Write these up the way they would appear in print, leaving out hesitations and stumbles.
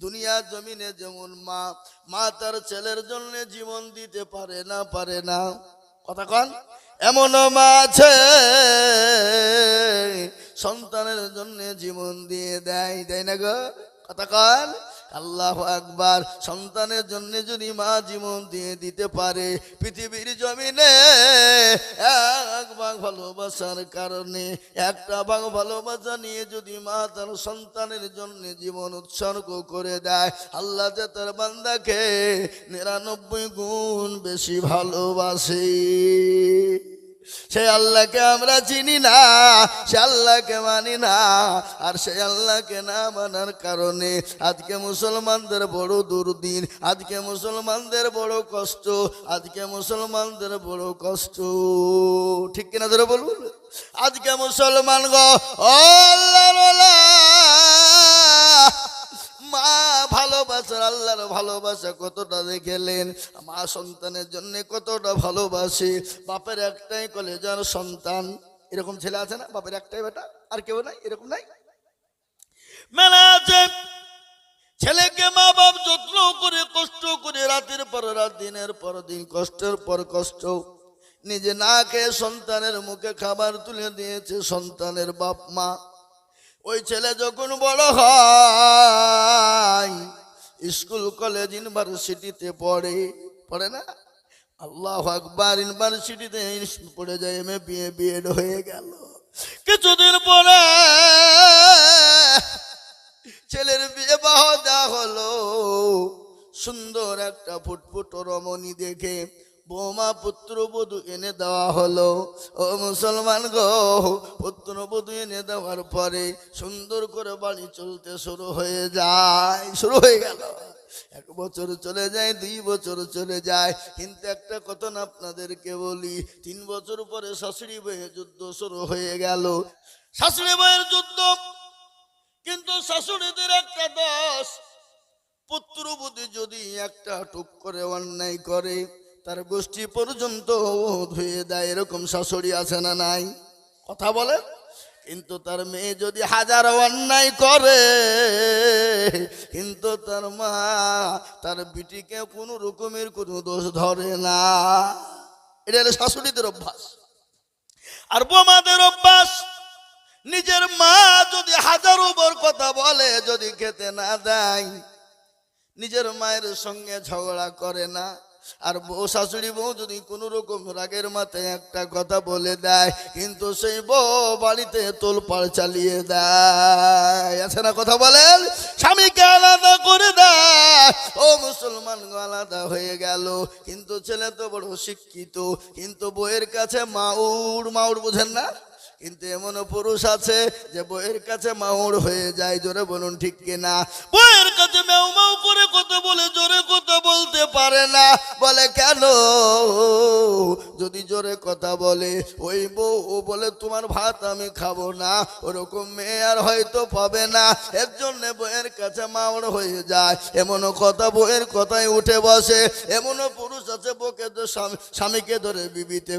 দুনিয়া জমিনে যেমন মা তার ছেলের জন্য জীবন দিতে পারে না কথা কন, এমনও মা আছে সন্তানের জন্য জীবন দিয়ে দেয় না গো, কথা কন আল্লাহু আকবার। সন্তানের জন্য যদি মা জীবন দিয়ে দিতে পারে, পৃথিবীর জমিনে এক ভাগ ভালোবাসার কারণে, একটা ভাগ ভালোবাসা নিয়ে যদি মা তার সন্তানের জন্য জীবন উৎসর্গ করে দেয়, আল্লাহ যে তার বান্দাকে 99 গুণ বেশি ভালোবাসে। সে আল্লাহকে আমরা চিনি না, সে আল্লাহকে মানি না, আর সে আল্লাহকে না মানার কারণে আজকে মুসলমানদের বড় দুর্দিন, আজকে মুসলমানদের বড় কষ্ট, আজকে মুসলমানদের বড় কষ্ট, ঠিক কিনা ধরে বলুন? আজকে মুসলমান গো আল্লাহর মা ভালোবাসার, আল্লাহর ভালোবাসা কতটা দেখেলেন, মা সন্তানের জন্য কতটা ভালোবাসে। বাপের একটাই কলেজার সন্তান, এরকম ছেলে আছে না? বাপের একটাই বেটা, আর কেউ নাই, এরকম নাই? মেলা আছে, ছেলেকে মা বাপ যত্ন করে কষ্ট করে রাতের পর রাত দিনের পর দিন কষ্টের পর কষ্ট নিজে না খেয়ে সন্তানের মুখে খাবার তুলে দিয়েছে সন্তানের বাপ মা। ওই ছেলে যখন বড় হয়, স্কুল কলেজ ইউনিভার্সিটিতে পড়ে না, আল্লাহু আকবার, ইউনিভার্সিটিতে পড়ে যায়, এমএ বিএ বিএড হয়ে গেল। কিছুদিন পরে ছেলের বিয়ে দেওয়া হলো। সুন্দর একটা ফুটফুট রমণী দেখে বৌমা পুত্রবধূ এনে দেওয়া হলো। ও মুসলমান গো, পুত্রবধূ এনে দেওয়ার পরে সুন্দর করে বাড়ি চলতে শুরু হয়ে গেল। 1 বছর চলে যায়, 2 বছর চলে যায়, কিন্তু একটা কথা না আপনাদেরকে বলি, 3 বছর পরে শাশুড়ি বউয়ের যুদ্ধ শুরু হয়ে গেল। শাশুড়ি বউয়ের যুদ্ধ, কিন্তু শাশুড়িদের একটা দোষ, পুত্রবধূ যদি একটা টুক করে অন্যায় করে তার গোষ্ঠী পর্যন্ত ধুয়ে দেয়, এরকম শাশুড়ি আছে না নাই? কথা বলে। কিন্তু তার মেয়ে যদি 1000 অন্যায় করে, কিন্তু তার মা তার বিটিকে কোনো রকমের কোনো দোষ ধরে না। এটা হলো শাশুড়িদের অভ্যাস। আর বৌমাদের অভ্যাস, নিজের মা যদি 1000 বার কথা বলে, যদি খেতে না দেয়, নিজের মায়ের সঙ্গে ঝগড়া করে না। আর বউ, শাশুড়ি বউ যদি কোনো রকম রাগের মাথায় একটা কথা বলে দেয়, কিন্তু সেই বউ বাড়িতে তোলপাড় চালিয়ে দেয়, আছে না? কথা বলেন। স্বামীকে আলাদা করে দেয়। ও মুসলমান, আলাদা হয়ে গেল। কিন্তু ছেলে তো বড় শিক্ষিত, কিন্তু বউয়ের কাছে মাউর বুঝেন না? কিন্তু এমনও পুরুষ আছে যে বউয়ের কাছে মাউর হয়ে যায়, জোরে বলুন ঠিক কিনা? বউয়ের কাছে মাউ মাউ করে কথা বলে, জোরে কথা বলতে পারে না। বলে কেন? যদি জোরে কথা বলে ওই বউ ও বলে তোমার ভাত আমি খাবো না, ওরকম মেয়ে আর হয়তো পাবে না, এর জন্য বউয়ের কাছে মাউর হয়ে যায়। এমনও কথা বউয়ের কথায় উঠে বসে। এমনও পুরুষ আছে বউকে স্বামীকে ধরে বিবিতে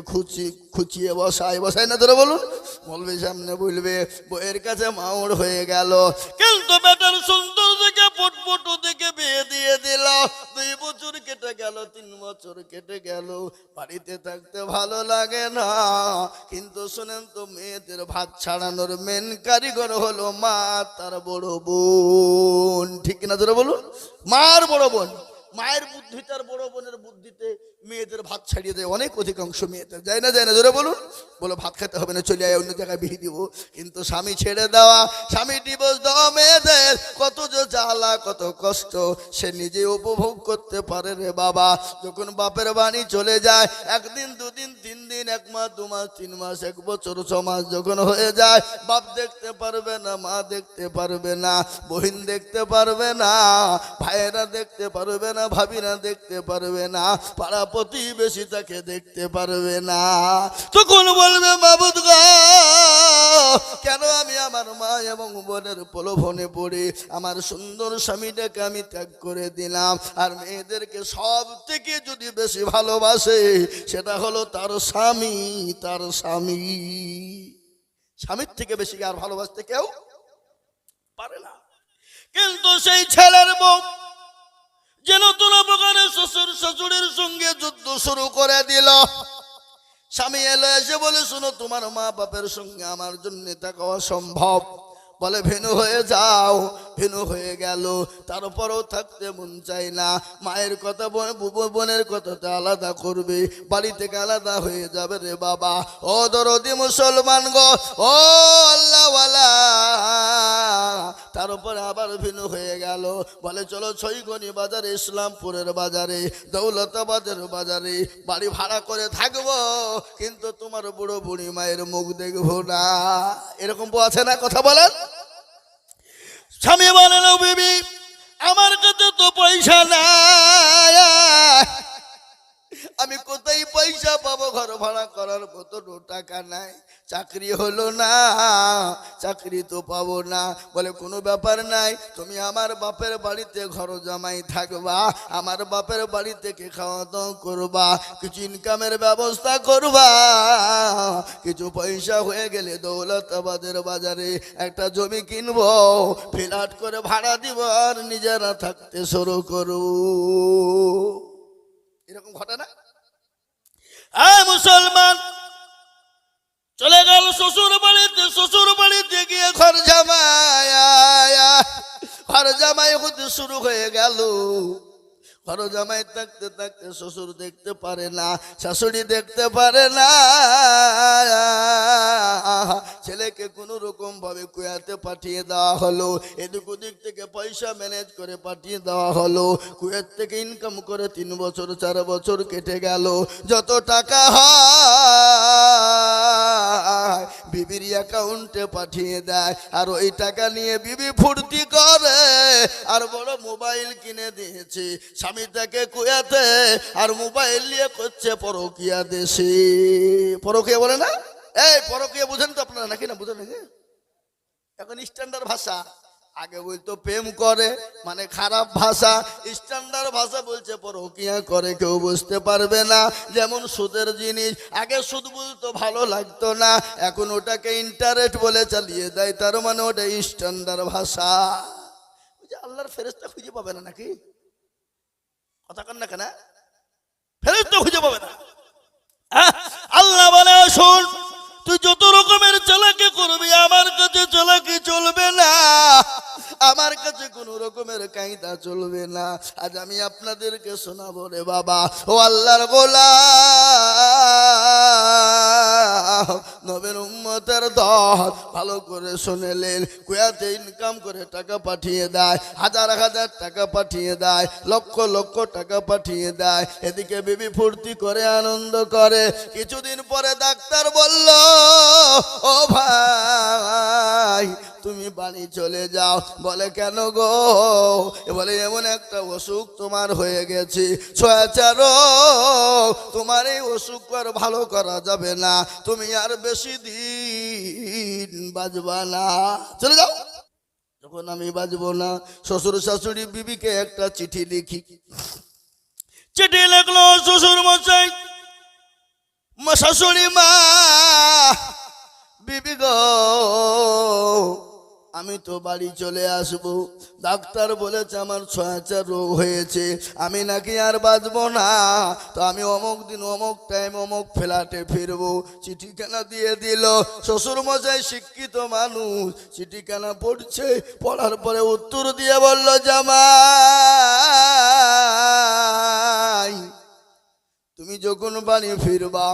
খুচিয়ে বসায় না, ধরে বলুন। বলবে সামনে বলবে বউয়ের কাছে মাউর হয়ে গেল, কিন্তু বেটার সুন্দর দেখে ফুটফুট দেখে বিয়ে দিয়ে দিল। 2 বছর কেটে গেল, 3 বছর কেটে গেল, বাড়িতে থাকতে ভালো লাগে না। কিন্তু শোনেন তো, মেয়েদের ভাত ছাড়ানোর মেন কারিগর হলো মা, তার বড় বোন, ঠিক কিনা ধরে বলুন? মার বড় বোন। মায়ের বুদ্ধি তার বড় বোনের বুদ্ধিতে মেয়েদের ভাত ছাড়িয়ে দেয়। অনেক অধিকাংশ মেয়েদের যায় না ধরে বলুন, বলো ভাত খেতে হবে না, চলে আয়, অন্য জায়গায় বিয়ে দিব। কিন্তু স্বামী ছেড়ে দেওয়া, স্বামী ডিভোর্স দেওয়া মেয়েদের কত যে জ্বালা, কত কষ্ট সে নিজে উপভোগ করতে পারে রে বাবা। যখন বাপের বাড়ি চলে যায়, 1 দিন 2 দিন 3 দিন, 1 মাস 2 মাস 3 মাস 1 বছর 6 মাস যখন হয়ে যায়, বাপ দেখতে পারবে না, মা দেখতে পারবে না, বহিন দেখতে পারবে না, ভাইয়েরা দেখতে পারবে না, ভাবিরা দেখতে পারবে না, পাড়া প্রতিবেশী তাকে দেখতে পারবে না। তখন বলবে মাবুদ গো, কেন আমি আমার মা এবং বোনের প্রলোভনে পড়ে আমার সুন্দর স্বামীটাকে আমি ত্যাগ করে দিলাম। আর মেয়েদেরকে সব থেকে যদি বেশি ভালোবাসে সেটা হলো তার স্বামী। স্বামীর থেকে বেশি আর ভালোবাসতে কেউ পারে না। কিন্তু সেই ছেলের বউ যেন তোরা প্রকারে শ্বশুর শাশুড়ির সঙ্গে যুদ্ধ শুরু করে দিল। স্বামী এলো, এসে বলে, শোনো, তোমার মা বাপের সঙ্গে আমার জন্য থাকা অসম্ভব। বলে, ভিন্ন হয়ে যাও। ভিন্ন হয়ে গেল, তারপরও থাকতে মন চাই না। মায়ের কথা বোনের কথাটা আলাদা করবে, বাড়ি থেকে আলাদা হয়ে যাবে রে বাবা। ও দরদি মুসলমান গো, ও আল্লাহওয়ালা। তারপরে আবার ভিন্ন হয়ে গেল। বলে, চলো ছয়গনি বাজারে, ইসলামপুরের বাজারে, দৌলতাবাদের বাজারে বাড়ি ভাড়া করে থাকবো, কিন্তু তোমার বুড়ো বুড়ি মায়ের মুখ দেখবো না। এরকম আছে না? কথা বলেন। স্বামী বলেন, ও বিবি, আমার কাছে তো পয়সা নাই, আমি কোথায় পয়সা পাবো? ঘর ভাড়া করার মতো টাকা নাই, চাকরি হলো না, চাকরি তো পাবো না। বলে, কোনো ব্যাপার নাই, তুমি আমার বাপের বাড়িতে ঘর জামাই থাকবা, আমার বাপের বাড়ি থেকে খাওয়া দাওয়া করবা, কিছু ইনকামের ব্যবস্থা করবা। কিছু পয়সা হয়ে গেলে দৌলতাবাদের বাজারে একটা জমি কিনবো, ফ্ল্যাট করে ভাড়া দিব, আর নিজেরা থাকতে শুরু করো। এরকম ঘটনা। মুসলমান চলে গেল শ্বশুর বাড়িতে। শ্বশুর বাড়িতে গিয়ে ঘর জামাই হতে শুরু হয়ে গেল। ঘর জামাই থাকতে থাকতে শ্বশুর দেখতে পারে না, শাশুড়ি দেখতে পারে না। ছেলেকে কোনো রকম ভাবে কুয়েতে পাঠিয়ে দেওয়া হলো। এদিক ওদিক থেকে পয়সা ম্যানেজ করে পাঠিয়ে দেওয়া হলো। কুয়েত থেকে ইনকাম করে 3 বছর 4 বছর কেটে গেল। যত টাকা হয় বিবির অ্যাকাউন্টে পাঠিয়ে দেয়, আর ওই টাকা নিয়ে বিবি ফুর্তি করে, আর বড় মোবাইল কিনে দিয়েছে। স্বামী তাকে কুয়েতে, আর মোবাইল নিয়ে করছে পরকিয়া দেশে। পরকিয়া বলে না? এই পরকিয়া বুঝেন তো আপনারা নাকি? না বুঝেন নাকি? এখন স্ট্যান্ডার্ড ভাষা। আগে বলতো প্রেম করে, মানে খারাপ ভাষা। স্ট্যান্ডার্ড ভাষা বলছে পরকিয়া করে, কেউ বুঝতে পারবে না। যেমন সুদের জিনিস, আগে সুদ বলতো ভালো লাগতো না, এখন ওটাকে ইন্টারেস্ট বলে চালিয়ে দেয়, তার মানে ওটা স্ট্যান্ডার্ড ভাষা। আল্লাহর ফেরেশতা খুঁজে পাবে না নাকি? কথা কন না কেন? ফেরেশতা খুঁজে পাবে না। আল্লাহ বলে, শোন, তুই যত রকমের চালাকি করবি, আমার কাছে চালাকি চলবে না, আমার কাছে কোন রকমের কায়দা চলবে না। আজ আমি আপনাদেরকে শোনাবো রে বাবা, ও আল্লাহর গোলাম, নবীর উম্মতের দল, ভালো করে শুনেলেন। কুয়েতে ইনকাম করে টাকা পাঠিয়ে দেয়, হাজার হাজার টাকা পাঠিয়ে দেয়, লক্ষ লক্ষ টাকা পাঠিয়ে দেয়। এদিকে বিবি ফুর্তি করে, আনন্দ করে। কিছুদিন পরে ডাক্তার বলল, ও ভাই, তুমি বাড়ি চলে যাও। বলে, কেন গো? বলে, এমন একটা অসুখ তোমার হয়ে গেছে, ছয়াচার। তোমার এই অসুখ আর ভালো করা যাবে না, তুমি আর বেশি দিন বাঁচবা না, চলে যাও। যখন আমি বাঁচবো না, শ্বশুর শাশুড়ি বিবিকে একটা চিঠি লিখি। চিঠি লিখলো, শ্বশুর মশাই, শাশুড়ি মা, বিবি গো, আমি তো বাড়ি চলে আসবো। ডাক্তার বলেছে আমার ছয়াচার রোগ হয়েছে, আমি নাকি আর বাঁচবো না। তো আমি অমুক দিন অমুক টাইম অমুক ফ্ল্যাটে ফিরবো। চিঠিখানা দিয়ে দিল। শ্বশুর মশাই শিক্ষিত মানুষ, চিঠিখানা পড়ছে। পড়ার পরে উত্তর দিয়ে বলল, জামাই, তুমি যখন বাড়ি ফিরবা,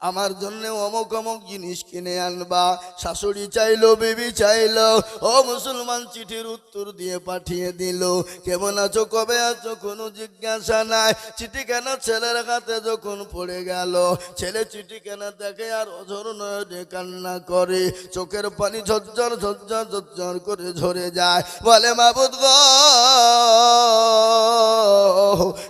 আমার জন্য অমুক অমুক জিনিস কিনে আনবা। শাশুড়ি চাইলো, বিবি চাইলো। ও মুসলমান, চিঠির উত্তর দিয়ে পাঠিয়ে দিল। কেমন আছো, কবে আছো, কোনো জিজ্ঞাসা নাই। চিঠি কেন ছেলের হাতে যখন পড়ে গেল, ছেলে চিঠি কেন দেখে আর অঝর নয়নে কান্না করে, চোখের পানি ঝরঝর ঝরঝর ঝরঝর করে ঝরে যায়। বলে, মাবুদ গো,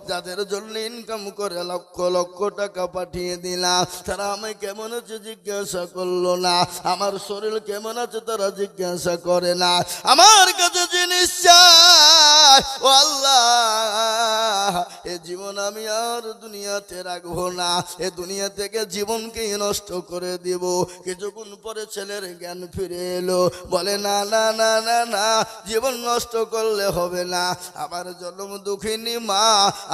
যাদের জন্য ইনকাম করে লক্ষ লক্ষ টাকা পাঠিয়ে দিলাম, তারা আমি কেমন আছে জিজ্ঞাসা করলো না, আমার শরীর কেমন আছে তারা জিজ্ঞাসা করে না, আমার কাছে জিনিস চাই। ও আল্লাহ, এই জীবন আমি আর দুনিয়াতে রাখবো না, এ দুনিয়া থেকে জীবনকে নষ্ট করে দিব। কিছুক্ষণ পরে ছেলের জ্ঞান ফিরে এলো, বলে না না না না না, জীবন নষ্ট করলে হবে না। আমার জন্ম দুঃখিনী মা,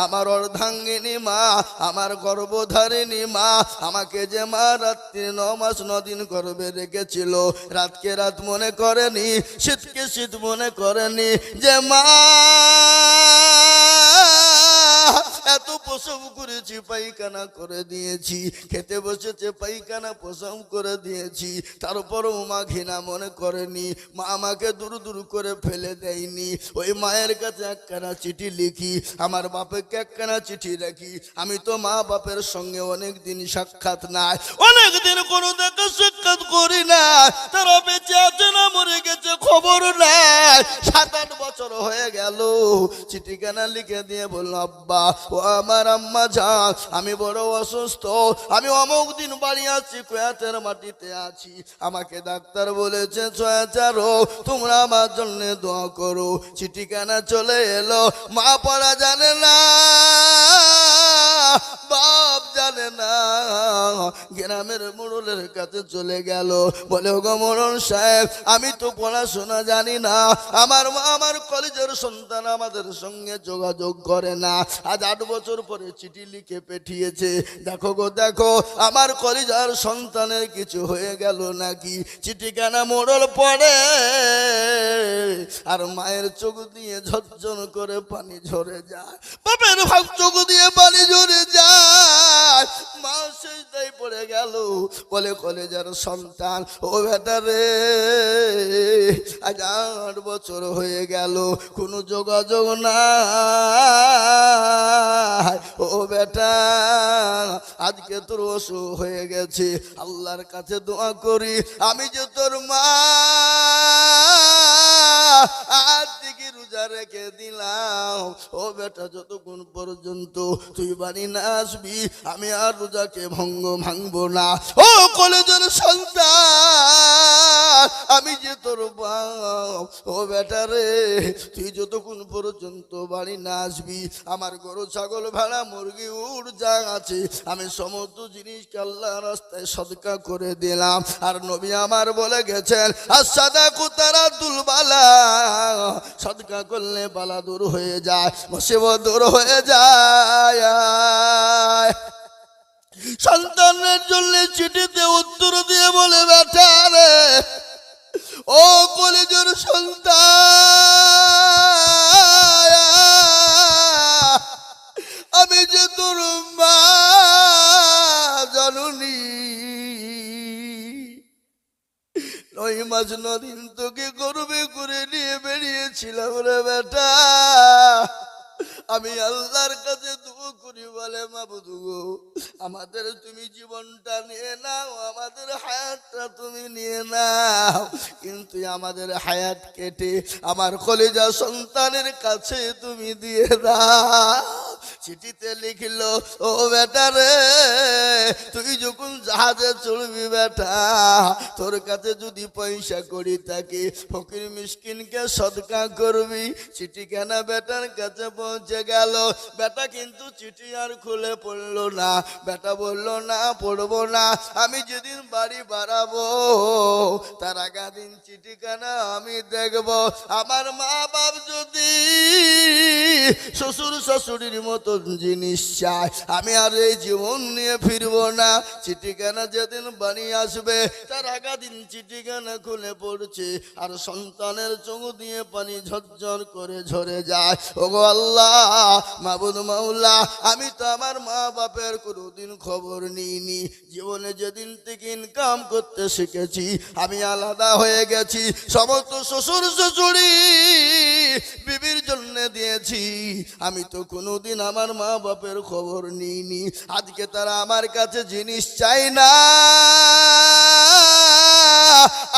আমার অর্ধাঙ্গিনী মা, আমার গর্ভধারিণী মা, আমাকে যে মা রাত্রি 9 মাস 9 দিন গর্ভে রেখেছিল, রাতকে রাত মনে করেনি, শীতকে শীত মনে করেনি, যে মা এত প্রসব করেছি, পায়খানা করে দিয়েছি, খেতে বসেছে পায়খানা প্রসব করে দিয়েছি, তারপরও মা ঘৃণা মনে করেনি, মা আমাকে দূর দূর করে ফেলে দেয়নি। ওই মায়ের কাছে একখানা চিঠি লিখি, আমার বাপকে একখানা চিঠি রাখি। আমি তো মা বাপের সঙ্গে অনেক দিন সাক্ষাৎ নাই, অনেক দিন কোনো দেখা সাক্ষাৎ করি না, তারা বেঁচে আছে না মরে গেছে খবর নাই। 7-8 বছর হয়ে গেল। চিঠিখানা লিখে দিয়ে বলল, আব্বা ও আমার আম্মা যান, আমি বড় অসুস্থ, আমি অমুক দিন বাড়ি আছি, কুয়াতের মাটিতে আছি, আমাকে ডাক্তার বলেছে ছয়াচার, তোমরা আমার জন্য দোয়া করো। চিঠিখানা চলে এলো, মা পড়া জানে না, বাপ জানে না, গ্রামের মোড়লের কাছে চলে গেল, বলে ওগো মোড়ল সাহেব, আমি তো পড়াশোনা জানি না, আমার মা আমার কলেজের সন্তান আমাদের সঙ্গে যোগাযোগ করে না, আজ 8 বছর পরে চিঠি লিখে পাঠিয়েছে, দেখো গো দেখো আমার কলেজের সন্তানের কিছু হয়ে গেল নাকি। চিঠিখানা মোড়ল পড়ে, আর মায়ের চোখ দিয়ে ঝরঝর করে পানি ঝরে যায়, বাপের ভাগ চোখ দিয়ে পানি ঝরে যায়। মা সেজদায় পড়ে গেল, বলে কলেজের সন্তান, ও বেটা রে, আজ 8 বছর হয়ে গেল, কোনো যোগাযোগ নাই, ও বেটা আজকে তোর অসুখ হয়ে গেছে, আল্লাহর কাছে দোয়া করি, আমি যে তোর মা আজ থেকে রোজা রেখে দিলাম, ও বেটা যতক্ষণ পর্যন্ত তুই বাড়ি না আসবি আমি আর রোজাকে ভাঙবো না। ও কলেজের সন্তান, আমি যে তোর বাপ, ও বেটা রে, তুই যতক্ষণ পর্যন্ত বাড়ি না আসবি আমার গরু ছাগল ভেড়া মুরগি উড় যা আছে আমি সমস্ত জিনিসকে আল্লাহর রাস্তায় সদকা করে দিলাম। আর নবী আমার বলে গেছেন, আস-সাদাকু তারাদুল বালা, সদকা করলে বালা দূর হয়ে যায়, মুসিবত দূর হয়ে যায়। সন্তানের জন্য চিঠিতে উত্তর দিয়ে বলে, বেটা রে, ও কলেজের সন্তান, আমি যে তোর মা জননী, 9 মাস 9 দিন তোকে গর্বে করে নিয়ে বেরিয়েছিলাম রে বেটা, আমি আল্লাহর কাছে দোয়া করি, বলে মাবুদ গো, আমাদের তুমি জীবনটা নিয়ে নাও, আমাদের হায়াতটা তুমি নিয়ে নাও, কিন্তু আমাদের হায়াত কেটে আমার কলেজা সন্তানের কাছে তুমি দিয়ে দাও। চিঠিতে লিখলো, ও বেটা রে, তুই যখন জাহাজে চড়বি বেটা, তোর কাছে যদি পয়সা করি থাকে ফকির মিসকিনকে সদকা করবি। চিঠিখানা বেটার কাছে পৌঁছে গেল, বেটা কিন্তু চিঠি আর খুলে পড়লো না, বেটা বললো না পড়বো না, আমি যেদিন বাড়ি বাড়াবো তার আগা দিন চিঠিখানা আমি দেখবো, আমার মা বাপ যদি শ্বশুর শাশুড়ির মতন জিনিস চায় আমি আর এই জীবন নিয়ে ফিরবো না। চিঠিখানা যেদিন বাড়ি আসবে তার আগা দিন চিঠিখানা খুলে পড়ছে, আর সন্তানের চোখ দিয়ে পানি ঝরঝর করে ঝরে যায়। ওগো আল্লাহ, মাবুদ মাওলা, আমি তো আমার মা বাপের কোনোদিন খবর নিইনি, জীবনে যেদিন থেকে ইনকাম করতে শিখেছি আমি আলাদা হয়ে গেছি, সমস্ত শ্বশুর শাশুড়ি বিবির জন্য দিয়েছি, আমি তো কোনোদিন আমার মা বাপের খবর নিইনি। আজকে তারা আমার কাছে জিনিস চাই না,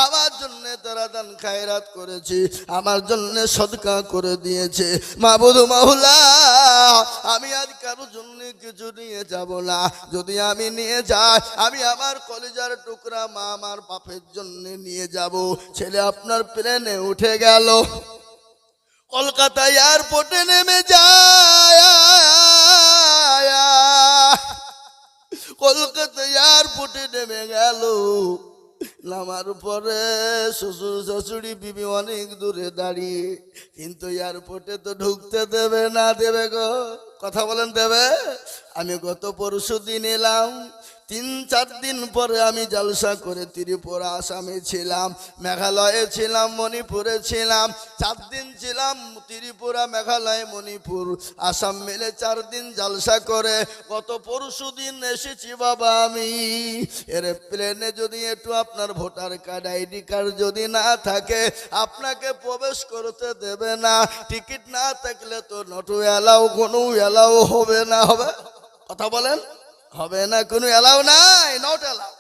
আমার জন্য তারা দান খায়রাত করেছে, আমার জন্য সদকা করে দিয়েছে। মাবুদ মাওলা, আমি আজ কারোর জন্য কিছু নিয়ে যাব না, যদি আমি নিয়ে যাই আমি আমার কলেজার টুকরা মা আমার বাপের জন্য নিয়ে যাব। ছেলে আপনার প্লেনে উঠে গেল, কলকাতা এয়ারপোর্টে নেমে যায়, নামার পরে শ্বশুর শাশুড়ি বিবি অনেক দূরে দাঁড়িয়ে, কিন্তু এয়ারপোর্টে তো ঢুকতে দেবে না। দেবে গো? কথা বলেন, দেবে? আমি গত পরশু দিন এলাম, 3-4 দিন পরে আমি জলসা করে ত্রিপুরা, আসামে ছিলাম, মেঘালয়ে ছিলাম, মণিপুরে ছিলাম। 4 দিন ছিলাম ত্রিপুরা, মেঘালয়, মণিপুর, আসাম মিলে 4 দিন জলসা করে গত পরশু দিন এসেছি বাবা আমি। এর প্লেনে যদি একটু আপনার ভোটার কার্ড, আইডি কার্ড যদি না থাকে আপনাকে প্রবেশ করতে দেবে না। টিকিট না থাকলে তো নট অ্যালাউ, কোনো অ্যালাউ হবে না। হবে? কথা বলেন, হবে না, কোনো অ্যালাউ নাই, নট অ্যালাউ।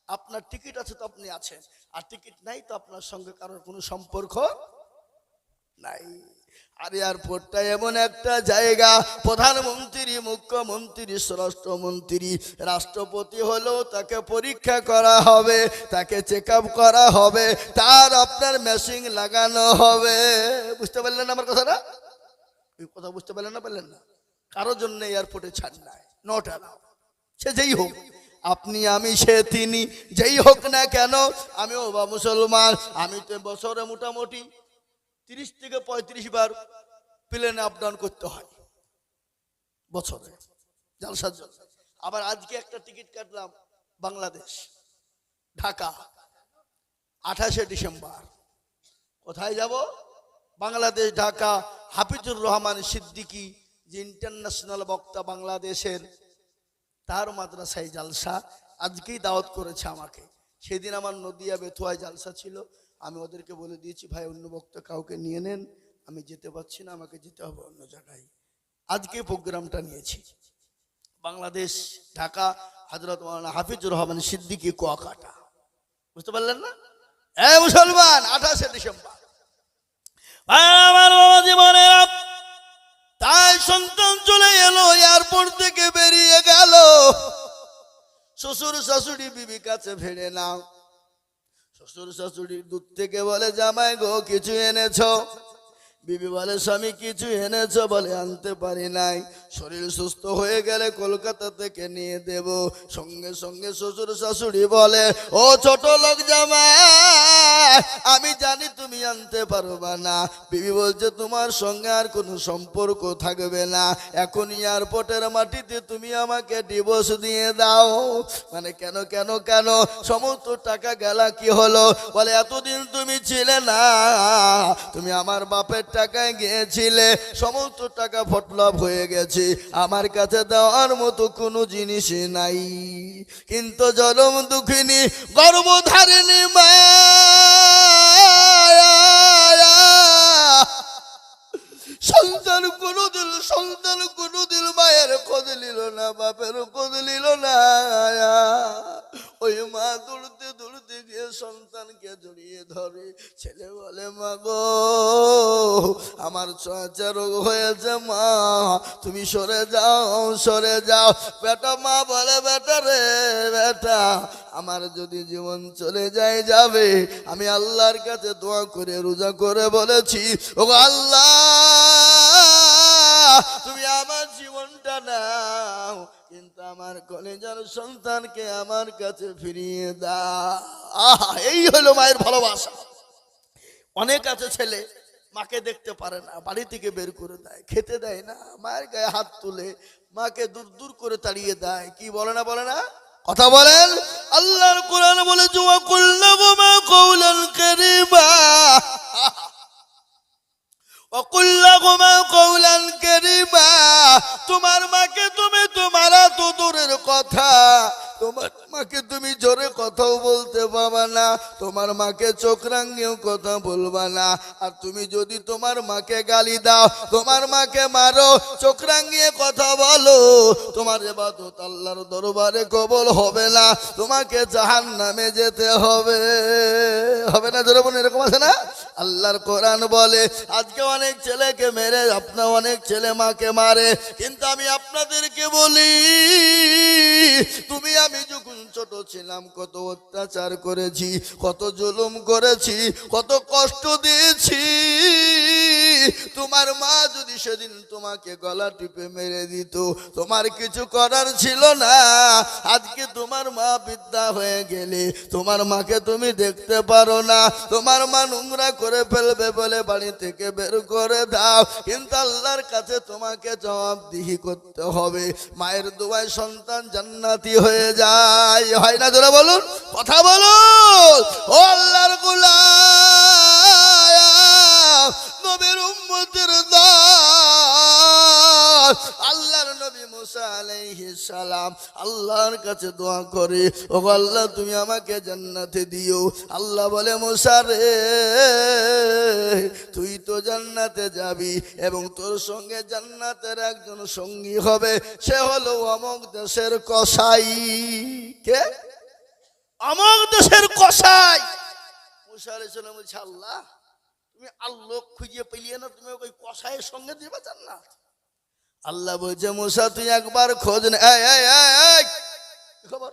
আপনার টিকিট আছে তো আপনি আছেন, আর টিকিট নাই তো আপনার সঙ্গে কারোর কোনো সম্পর্ক নাই। আর এয়ারপোর্টটা এমন একটা জায়গা, প্রধানমন্ত্রী, মুখ্যমন্ত্রী, স্বরাষ্ট্রমন্ত্রী, রাষ্ট্রপতি হলেও তাকে পরীক্ষা করা হবে, তাকে চেক আপ করা হবে, তার আপনার মেশিন লাগানো হবে। বুঝতে পারলেন আমার কথাটা? এই কথা বুঝতে পারলেন না? পারলেন না? কারোর জন্য এয়ারপোর্টে ছাড় নাই, নট অ্যালাউ। সে যেই হোক, আপনি, আমি, সে, তিনি, যেই হোক না কেন, আমিও বা মুসলমান, আমি তো বছরে মোটামুটি 30 থেকে 35 বার প্লেনে আপ ডাউন করতে হয় বছরে, জলসার জন্য। আবার আজকে একটা টিকিট কাটলাম বাংলাদেশ, ঢাকা, 28শে ডিসেম্বর। কোথায় যাব? বাংলাদেশ, ঢাকা। হাফিজুর রহমান সিদ্দিকী, যে ইন্টারন্যাশনাল বক্তা বাংলাদেশের, তার মাদ্রাসায় জালসা। আজকেই দাওয়াত করেছে আমাকে। সেদিন আমার নদিয়া বেথুয়ায় জালসা ছিল, আমি ওদেরকে বলে দিয়েছি ভাই অন্য বক্তা কাউকে নিয়ে নেন, আমি যেতে পারছি না, আমাকে যেতে হবে অন্য জায়গায়। আজকে প্রোগ্রামটা নিয়েছি বাংলাদেশ, ঢাকা, হযরত মাওলানা হাফিজুর রহমান সিদ্দিকী, কুয়াকাটা। বুঝতে পারলেন না? এই মুসলমান, 28শে ডিসেম্বর। আমার বাবা জীবনের তাই সন্তান চলে এলো, এয়ারপোর্ট থেকে বেরিয়ে গেল, শ্বশুর শাশুড়ি বিবি কাছে ফিরে নাও। শ্বশুর শাশুড়ি দূর থেকে বলে জামাই গো কিছু এনেছো? বিবি বলে স্বামী কিছু এনেছো? বলে আনতে পারি নাই, শরীর সুস্থ হয়ে গেলে কলকাতা থেকে নিয়ে দেব। সঙ্গে সঙ্গে শ্বশুর শাশুড়ি বলে ও ছোট লোক জামাই, আমি জানি তুমি আনতে পারবা না। বিবি বলছে তোমার সঙ্গে আর কোনো সম্পর্ক থাকবে না, এখন এয়ারপোর্টের মাটিতে তুমি আমাকে ডিভোর্স দিয়ে দাও। মানে কেন কেন কেন? সমস্ত টাকা গেলা কি হলো? বলে এতদিন তুমি ছিলে না, তুমি আমার বাপের টাকায় গিয়েছিলে, সমস্ত টাকা ফটলাপ হয়ে গেছে, আমার কাছে দেওয়ার মতো কোনো জিনিস নাই। কিন্তু জনম দুঃখিনী গর্ভধারিণী মা সন্তান কোনোদিন মায়ের খোঁজ নিল না, বাপের খোঁজ নিল না। ওই মা দৌড়তে দৌড়তে গিয়ে সন্তানকে জড়িয়ে ধরে। ছেলে বলে মা গো আমার চর্চা রোগ হয়েছে, মা তুমি সরে যাও, সরে যাও। বেটা, মা বলে বেটা রে বেটা, আমার যদি জীবন চলে যায় যাবে, আমি আল্লাহর কাছে দোয়া করে রোজা করে বলেছি ও আল্লাহ তুমি আমার জীবনটা নাও, কিন্তু আমার কলেজার সন্তানকে আমার কাছে ফিরিয়ে দাও। আহা, এই হলো মায়ের ভালোবাসা। অনেক আছে ছেলে মাকে দেখতে পারে না, বাড়ি থেকে বের করে দেয়, খেতে দেয় না, মায়ের গায়ে হাত তুলে মাকে দূর দূর করে তাড়িয়ে দেয়। কি বলে না? বলে না? কথা বলেন। আল্লাহর কোরআন বলে ওয়া কুল লাহুমা কওলান কারীমা, ওয়া কুল লাহুমা কওলান কারীমা। তোমার মাকে তুমি, তোমার তো দূরের কথা, তোমার মাকে তুমি জোরে কথাও বলতে পারবা না, তোমার মাকে চোখ রাঙিয়েও কথা বলবা না। আর তুমি যদি তোমার মাকে গালি দাও, তোমার মাকে মারো, চোখ রাঙিয়ে কথা বলো, তোমার ইবাদত আল্লাহর দরবারে কবুল হবে না, তোমাকে জাহান্নামে যেতে হবে। হবে না? জোরে বলুন, এরকম আছে না? আল্লাহর কোরআন বলে আজকে অনেক ছেলেকে মেরে, আপনার অনেক ছেলে মাকে মারে, কিন্তু আমি আপনাদেরকে বলি তুমি আমি যখন ছোট ছিলাম কত অত্যাচার করেছি, কত জুলুম করেছি, কত কষ্ট দিয়েছি। তোমার মা যদি সেদিন তোমাকে গলা টিপে মেরে দিত, তোমার কিছু করার ছিল না। আজকে তোমার মা বৃদ্ধা হয়ে গেলে তোমার মাকে তুমি দেখতে পারো না। তোমার মা নোংরা করে ফেলবে বলে বাড়ি থেকে বের করে দাও, কিন্তু আল্লাহর কাছে তোমাকে জবাবদিহি করতে হবে। মায়ের দোয়ায় সন্তান জান্নাতি হয়ে যায়, হয় না? জোরে বলুন, কথা বলুন। ও আল্লাহর গোলাম, নবীর উম্মতের দল, আল্লাহর নবী মুসা আলাইহিস সালাম আল্লাহর কাছে দোয়া করে, ও আল্লাহ তুমি আমাকে জান্নাতে দিও। আল্লাহ বলে, মুসা রে, তুই তো জান্নাতে যাবি এবং তোর সঙ্গে জান্নাতের একজন সঙ্গী হবে, সে হলো অমুক দেশের কসাই। কে? অমুক দেশের কসাই। মুসা আলাইহিস সালাম বলছে, আল্লাহ তুমি আল্লাহ খুঁজে পেলিয়ে না, তুমি ওই কসাইয়ের সঙ্গে দিবে জান্নাত? আল্লাহ বলছে, মুসা তুই একবার খোঁজ নে। খবর,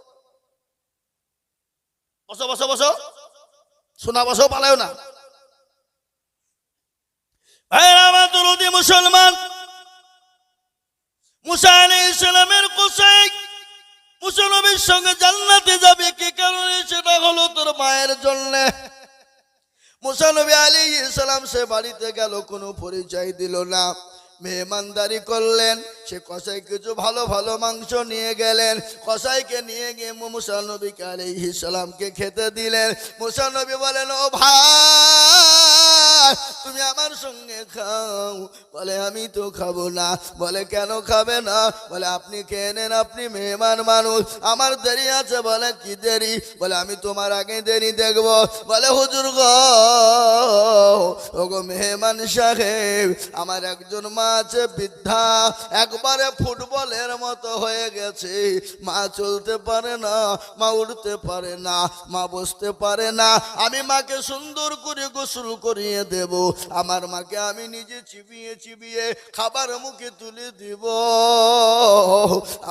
বসো বসো বসো, শোনা, বসো, পালাও না। আমার দরদি মুসলমান, মুসা আলাইহিস সালামের কসাই মুসা নবীর সঙ্গে জান্নাতে যাবে কি কারণে? সেটা হলো তোর মায়ের জন্য। মুসা নবী আলাইহিস সালাম সে বাড়িতে গেল, কোনো পরিচয় দিল না, মেহমানদারি করলেন। সে কসাই কিছু ভালো ভালো মাংস নিয়ে গেলেন, কসাইকে নিয়ে গিয়ে মুসা নবী আলাইহিস সালামকে খেতে দিলেন। মুসা নবী বলেন, ও ভাই তুমি আমার সঙ্গে খাও। বলে, আমি তো খাবো না। বলে, কেন খাবে না? বলে, আপনি খেয়ে নেন, আপনি মেহমান মানুষ, আমার দেরি আছে। বলে, কি দেরি? বলে, আমি তোমার আগে দেরি দেখবো। বলে, হুজুর গো, ওগো মেহমান সাহেব, আমার একজন মা আছে বৃদ্ধা, একবারে ফুটবলের মতো হয়ে গেছে। মা চলতে পারে না, মা উঠতে পারে না, মা বসতে পারে না। আমি মাকে সুন্দর করে গোসল করিয়ে দেব, আমার মাকে আমি নিজে চিবিয়ে চিবিয়ে খাবার মুখে তুলে দিব,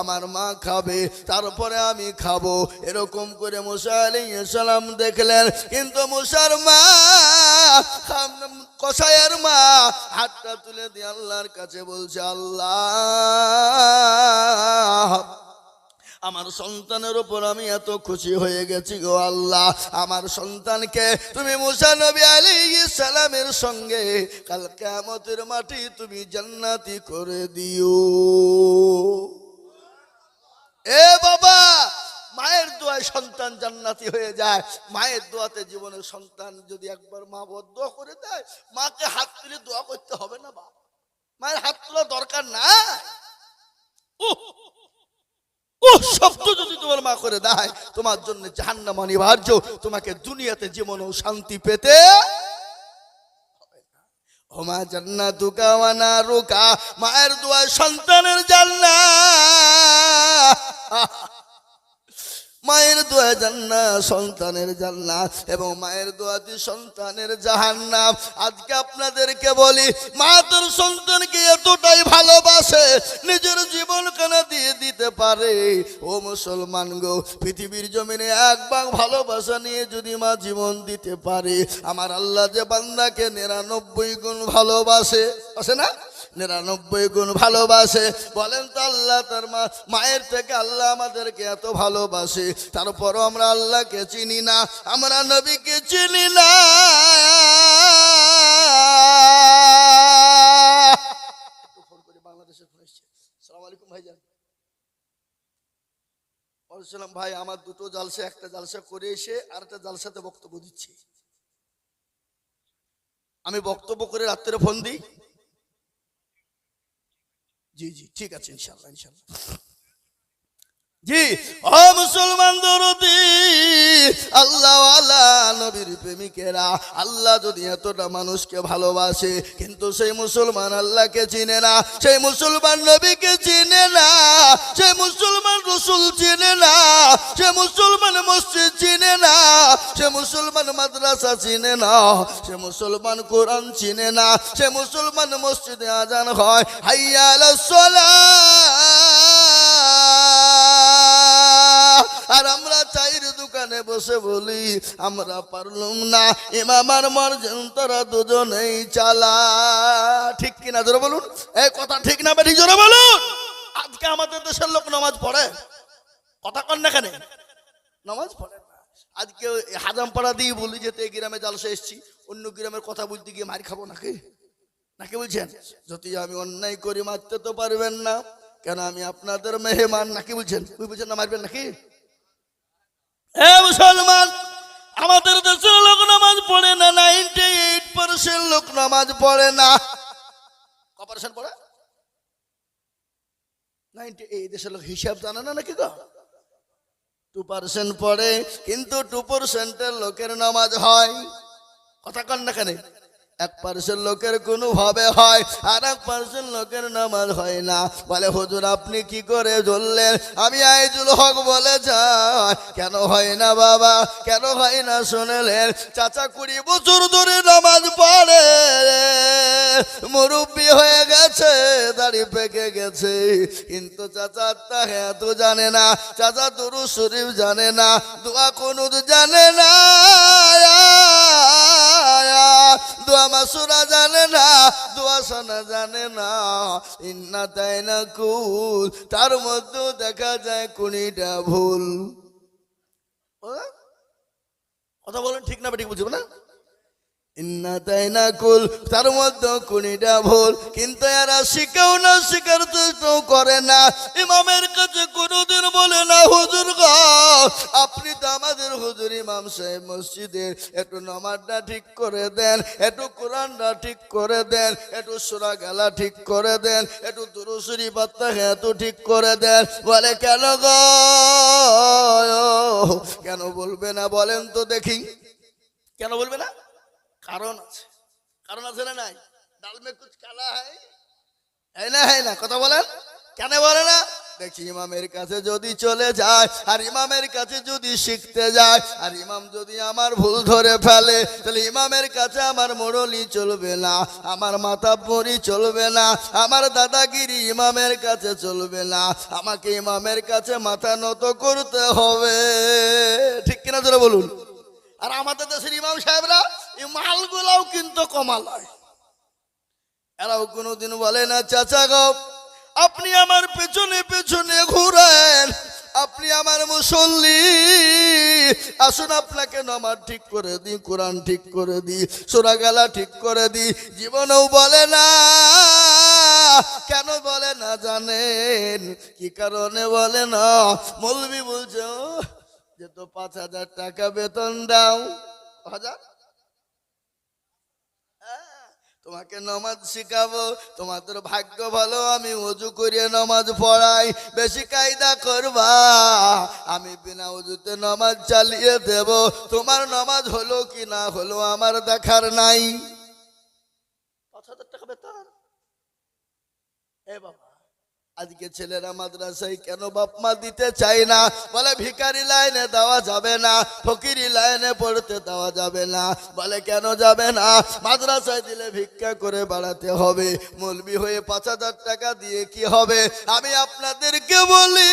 আমার মা খাবে, তারপরে আমি খাবো। এরকম করে মুসা আলাইহিস সালাম দেখলেন। কিন্তু মুসার মা, কসাইয়ের মা হাতটা তুলে দিয়ে আল্লাহর কাছে বলছে, আল্লাহ আমার সন্তানের উপর আমি এত খুশি হয়ে গেছি গো আল্লাহ, আমার সন্তানকে তুমি মুসা নবী আলাইহিস সালামের সঙ্গে কাল কিয়ামতের মাটি তুমি জান্নাতি করে দিও। এ বাবা, মায়ের দোয়ায় সন্তান জান্নাতি হয়ে যায়। মায়ের দোয়াতে জীবনের সন্তান যদি একবার মা বদদোয়া করে দেয়, মাকে হাত তুলে দোয়া করতে হবে না? বা মায়ের হাত তোলা দরকার না। শব্দ যদি তোমার মা করে দেয়, তোমার জন্য জাহান্নাম অনিবার্য, তোমাকে দুনিয়াতে জীবনেও শান্তি পেতে ওমা জান্নাতুকা ওয়া নারুকা। মায়ের দোয়ায় সন্তানের জান্নাত, মায়ের দোয়া জান্নাত, সন্তানের জান্নাত, এবং মায়ের দোয়াতে সন্তানের জাহান্নাম। আজকে আপনাদেরকে বলি, মা তোর সন্তানকে এতটাই ভালোবাসে, নিজের জীবন কেনা দিয়ে দিতে পারে। ও মুসলমান গো, পৃথিবীর জমিনে এক ভাগ ভালোবাসা নিয়ে যদি মা জীবন দিতে পারে, আমার আল্লাহ যে বান্দাকে 99 গুণ ভালোবাসে, আছে না? 99 গুণ ভালোবাসে। বলেন তো, আল্লাহ তার মায়ের থেকে আল্লাহ আমাদেরকে এত ভালোবাসে, তারপরও আমরা আল্লাহকে চিনি না, আমরা নবীকে চিনি না। ফোন করে বাংলাদেশে ফোন এসেছে। আসসালামু আলাইকুম ভাইজান। বলছিলাম, ভাই আমার দুটো জালসা, একটা জালসা করে এসে আর একটা জালসাতে বক্তব্য দিচ্ছি। আমি বক্তব্য করে রাত্রে ফোন দিই। জি জি, ঠিক আছে, ইনশাআল্লাহ ইনশাআল্লাহ। জি, ও মুসলমান দরদি, আল্লাহ ওয়ালা নবীর প্রেমিকেরা, আল্লাহ যদি এতটা মানুষকে ভালোবাসে, কিন্তু সেই মুসলমান আল্লাহকে চিনে না, সেই মুসলমান নবীকে চিনে না, সেই মুসলমান রাসূল চিনে না, সে মুসলমান মসজিদ চিনে না, সে মুসলমান মাদ্রাসা চিনে না, সে মুসলমান কোরআন চিনে না, সে মুসলমান মসজিদে আজান হয় হাইয়া আলাস সালাহ, আর আমরা চায়ের দোকানে বসে বলি আমরা পারলাম না, ইমাম আর মর্জন তোরা দুজনেই চালা। ঠিক কিনা জোরে বলুন, এই কথা ঠিক না বেঠিক জোরে বলুন। আজকে আমাদের দেশের লোক নামাজ পড়ে, কথা কন না কেন, নামাজ পড়ে না। আজকে হাজামপাড়া দিয়ে বলি যেতে গ্রামে জালসা এসছি, অন্য গ্রামের কথা বলতে গিয়ে মার খাবো নাকি, নাকি বলছেন? যদি আমি অন্যায় করি মারতে তো পারবেন না, কেন আমি আপনাদের মেহমান, নাকি বলছেন? বুঝছেন না, মারবেন নাকি? এ মুসলমান, আমাদের দেশের লোক নামাজ পড়ে না, 98% লোক নামাজ পড়ে না। কপারেশন পড়ে 90, এই দেশের লোক হিসাব জানে না নাকি গো? 2% পড়ে, কিন্তু 2% লোকের নামাজ হয়, কথা কন না কেন? 1% লোকের কোনো ভাবে হয়, আর 1% লোকের নামাজ হয় না। বলে হুজুর আপনি কি করে বললেন? আমি আইজুল হক বলে যাই, কেন হয় না বাবা, কেন হয় না শুনলেন? চাচা 20 বছর ধরে নামাজ পড়ে, মুরব্বী হয়ে গেছে, দাড়ি পেকে গেছে, কিন্তু চাচা তাহাত জানে না, চাচা দুরূদ শরীফ জানে না, দোয়া কুনুত জানে না, দোয়া মাসুরা জানে না, দোয়া শোনা জানে না। ইন্না তাইনা কুল, তার মধ্যে দেখা যায় 20টা ভুল। কথা বলেন ঠিক না ঠিক বুঝবো না? ইন্না তাইনা কুল, তার মধ্যে 20টা ভুল, কিন্তু এরা শিখেও না, শিখার চেষ্টাও করে না। ইমামের কাছে কোনোদিন বলে না হুজুর গো আপনি তো আমাদের হুজুর ইমাম সাহেব, মসজিদের একটু নামাজটা ঠিক করে দেন, একটু কোরআনটা ঠিক করে দেন, একটু সূরা গালা ঠিক করে দেন, একটু দুরূদ শরীফ এত ঠিক করে দেন। বলে কেন গো, কেন বলবে না বলেন তো দেখি, কেন বলবে না? কারণ আছে, কারণ আছে না নাই? ডাল মে কুছ কালা হ্যায় না, হ্যায় না, কথা বলেন কেন বলে না? দেখি ইমামের কাছে যদি চলে যায়, আর ইমামের কাছে যদি শিখতে যায়, আর ইমাম যদি আমার ভুল ধরে ফেলে, তাহলে ইমামের কাছে আমার মোড়লি চলবে না, আমার মাতাব্বরি চলবে না, আমার দাদাগিরি ইমামের কাছে চলবে না, আমাকে ইমামের কাছে মাথা নত করতে হবে। ঠিক কিনা ধরে বলুন? আর আমাদের দেশের ইমাম সাহেবরা এই মালগুলাও কিন্তু কমাল হয়, এরাও কোনোদিন বলে না চাচা গো আপনি আমার পেছনে পেছনে ঘুরেন, আপনি আমার মুসল্লি, আসুন আপনাকে নামাজ ঠিক করে দিই, কোরআন ঠিক করে দিই, সূরা গালা ঠিক করে দিই। জীবনেও বলে না। কেন বলে না জানেন? কি কারণে বলে না? মৌলবি বলছে যে তো 5,000 টাকা বেতন দাও, 1000 তোমাকে নামাজ শিখাবো, তোমাদের ভাগ্য ভালো আমি ওযু করে নামাজ পড়াই, বেশি কায়দা করবা, আমি বিনা ওযুতে নামাজ চালিয়ে দেব, তোমার নামাজ হলো কি না হলো আমার দেখার নাই। 5,000 টাকা বেতন। এ বাবা, আজকে ছেলেরা মাদ্রাসায় কেন বাপ মা দিতে চায় না? বলে ভিখারি লাইনে দেওয়া যাবে না, ফকিরি লাইনে পড়তে দেওয়া যাবে না। বলে কেন যাবে না? মাদ্রাসায় দিলে ভিক্ষা করে বাড়াতে হবে, মৌলবি হয়ে 5,000 টাকা দিয়ে কি হবে? আমি আপনাদেরকে বলি